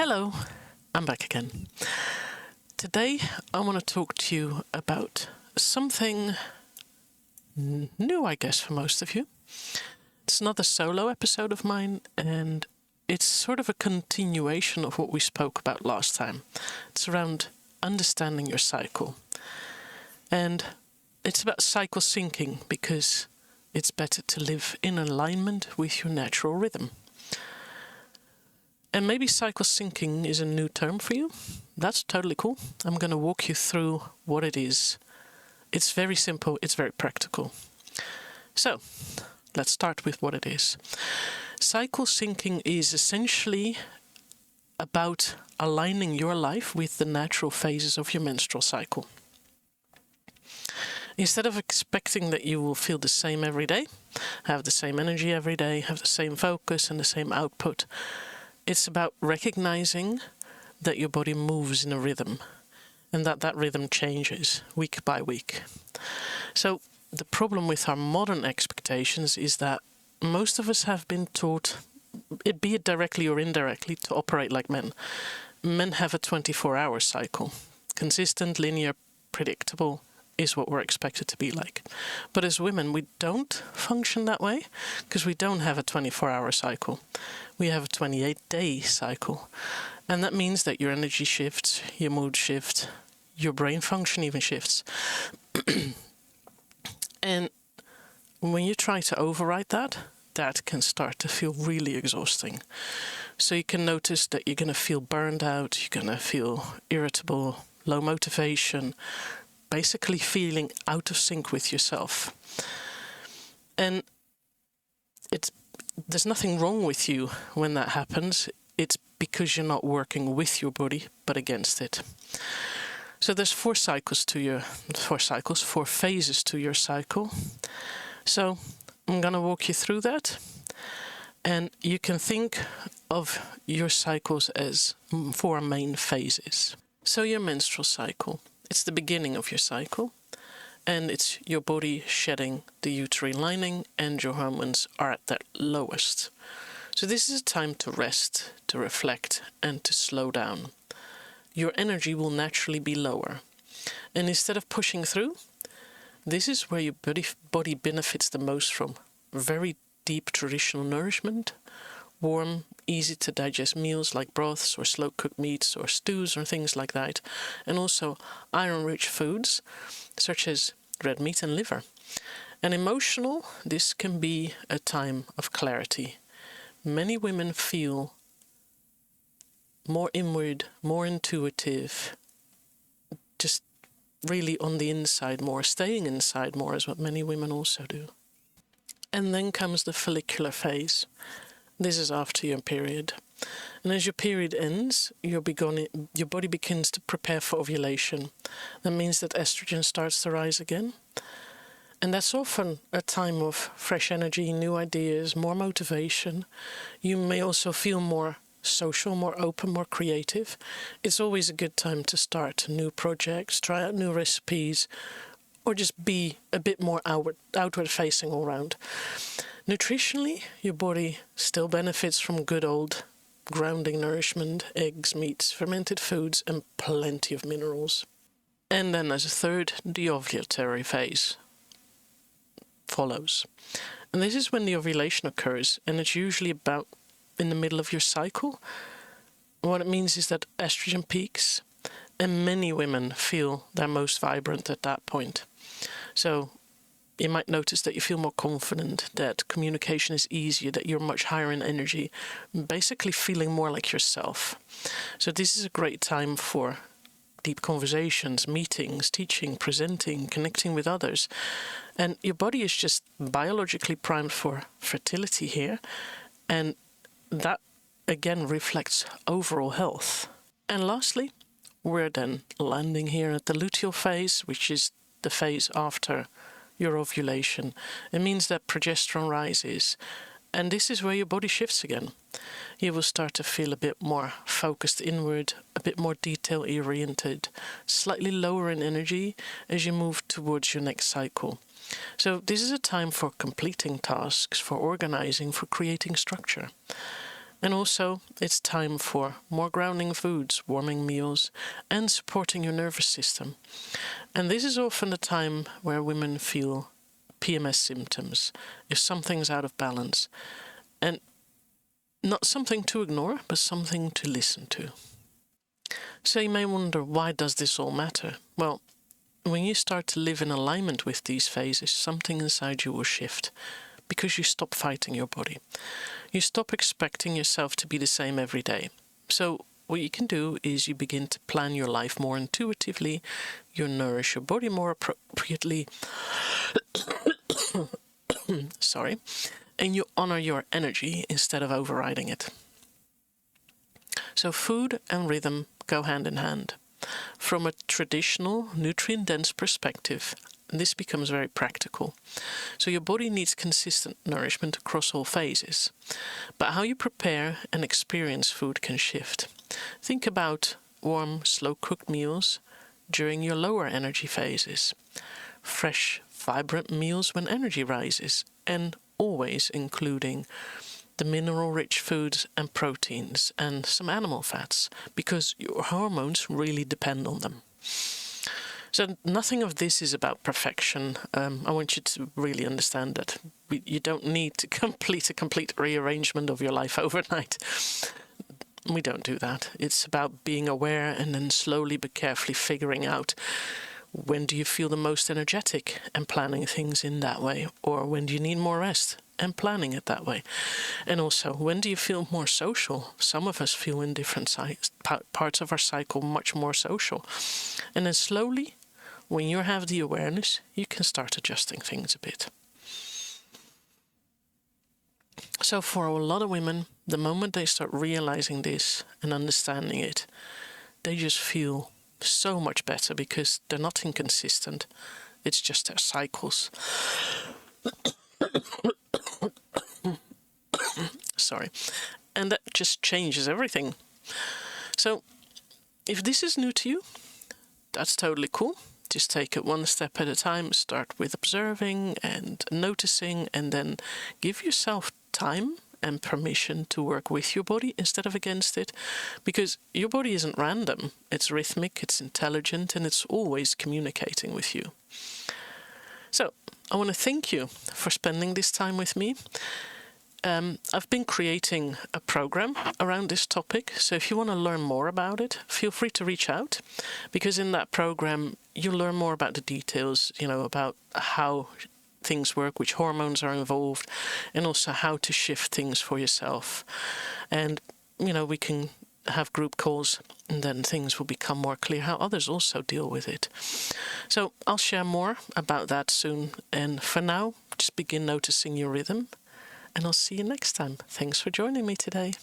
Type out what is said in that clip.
Hello, I'm back again. Today I want to talk to you about something new, I guess, for most of you. It's another solo episode of mine, and it's sort of a continuation of what we spoke about last time. It's around understanding your cycle. And it's about cycle syncing because it's better to live in alignment with your natural rhythm. And maybe cycle syncing is a new term for you. That's totally cool. I'm going to walk you through what it is. It's very simple, it's very practical. So, let's start with what it is. Cycle syncing is essentially about aligning your life with the natural phases of your menstrual cycle. Instead of expecting that you will feel the same every day, have the same energy every day, have the same focus and the same output, it's about recognizing that your body moves in a rhythm and that rhythm changes week by week. So the problem with our modern expectations is that most of us have been taught, be it directly or indirectly, to operate like men. Men have a 24-hour cycle. Consistent, linear, predictable is what we're expected to be like. But as women, we don't function that way because we don't have a 24-hour cycle. We have a 28-day cycle. And that means that your energy shifts, your mood shifts, your brain function even shifts. And when you try to override that, that can start to feel really exhausting. So you can notice that you're going to feel burned out, you're going to feel irritable, low motivation, basically feeling out of sync with yourself. And there's nothing wrong with you when that happens. It's because you're not working with your body, but against it. So there's four phases to your cycle. So I'm going to walk you through that. And you can think of your cycles as four main phases. So your menstrual cycle. It's the beginning of your cycle, and it's your body shedding the uterine lining, and your hormones are at their lowest. So this is a time to rest, to reflect, and to slow down. Your energy will naturally be lower. And instead of pushing through, this is where your body benefits the most from very deep traditional nourishment, warm, easy to digest meals like broths or slow cooked meats or stews or things like that, and also iron-rich foods such as red meat and liver. And emotional, this can be a time of clarity. Many women feel more inward, more intuitive, just really on the inside more, staying inside more is what many women also do. And then comes the follicular phase. This is after your period. And as your period ends, your body begins to prepare for ovulation. That means that estrogen starts to rise again. And that's often a time of fresh energy, new ideas, more motivation. You may also feel more social, more open, more creative. It's always a good time to start new projects, try out new recipes, or just be a bit more outward facing all around. Nutritionally, your body still benefits from good old grounding nourishment, eggs, meats, fermented foods, and plenty of minerals. And then as a third, the ovulatory phase follows. And this is when the ovulation occurs, and it's usually about in the middle of your cycle. What it means is that estrogen peaks, and many women feel their most vibrant at that point. So you might notice that you feel more confident, that communication is easier, that you're much higher in energy, basically feeling more like yourself. So this is a great time for deep conversations, meetings, teaching, presenting, connecting with others. And your body is just biologically primed for fertility here. And that, again, reflects overall health. And lastly, we're then landing here at the luteal phase, which is the phase after your ovulation. It means that progesterone rises, and this is where your body shifts again. You will start to feel a bit more focused inward, a bit more detail-oriented, slightly lower in energy as you move towards your next cycle. So this is a time for completing tasks, for organizing, for creating structure. And also, it's time for more grounding foods, warming meals, and supporting your nervous system. And this is often the time where women feel PMS symptoms, if something's out of balance. And not something to ignore, but something to listen to. So you may wonder, why does this all matter? Well, when you start to live in alignment with these phases, something inside you will shift, because you stop fighting your body. You stop expecting yourself to be the same every day. So what you can do is you begin to plan your life more intuitively, you nourish your body more appropriately, and you honor your energy instead of overriding it. So food and rhythm go hand in hand. From a traditional, nutrient-dense perspective, this becomes very practical. So your body needs consistent nourishment across all phases. But how you prepare and experience food can shift. Think about warm, slow-cooked meals during your lower energy phases. Fresh, vibrant meals when energy rises, and always including the mineral-rich foods and proteins and some animal fats, because your hormones really depend on them. So nothing of this is about perfection. I want you to really understand that you don't need to complete a complete rearrangement of your life overnight. We don't do that. It's about being aware and then slowly but carefully figuring out, when do you feel the most energetic, and planning things in that way, or when do you need more rest and planning it that way. And also, when do you feel more social? Some of us feel in different parts of our cycle much more social. And then slowly, when you have the awareness, you can start adjusting things a bit. So for a lot of women, the moment they start realizing this and understanding it, they just feel so much better, because they're not inconsistent. It's just their cycles. Sorry. And that just changes everything. So if this is new to you, that's totally cool. Just take it one step at a time. Start with observing and noticing, and then give yourself time and permission to work with your body instead of against it, because your body isn't random. It's rhythmic, it's intelligent, and it's always communicating with you. So I want to thank you for spending this time with me. I've been creating a program around this topic, so if you want to learn more about it, feel free to reach out, because in that program you'll learn more about the details, about how things work, which hormones are involved, and also how to shift things for yourself. And, we can have group calls, and then things will become more clear how others also deal with it. So I'll share more about that soon. And for now, just begin noticing your rhythm, and I'll see you next time. Thanks for joining me today.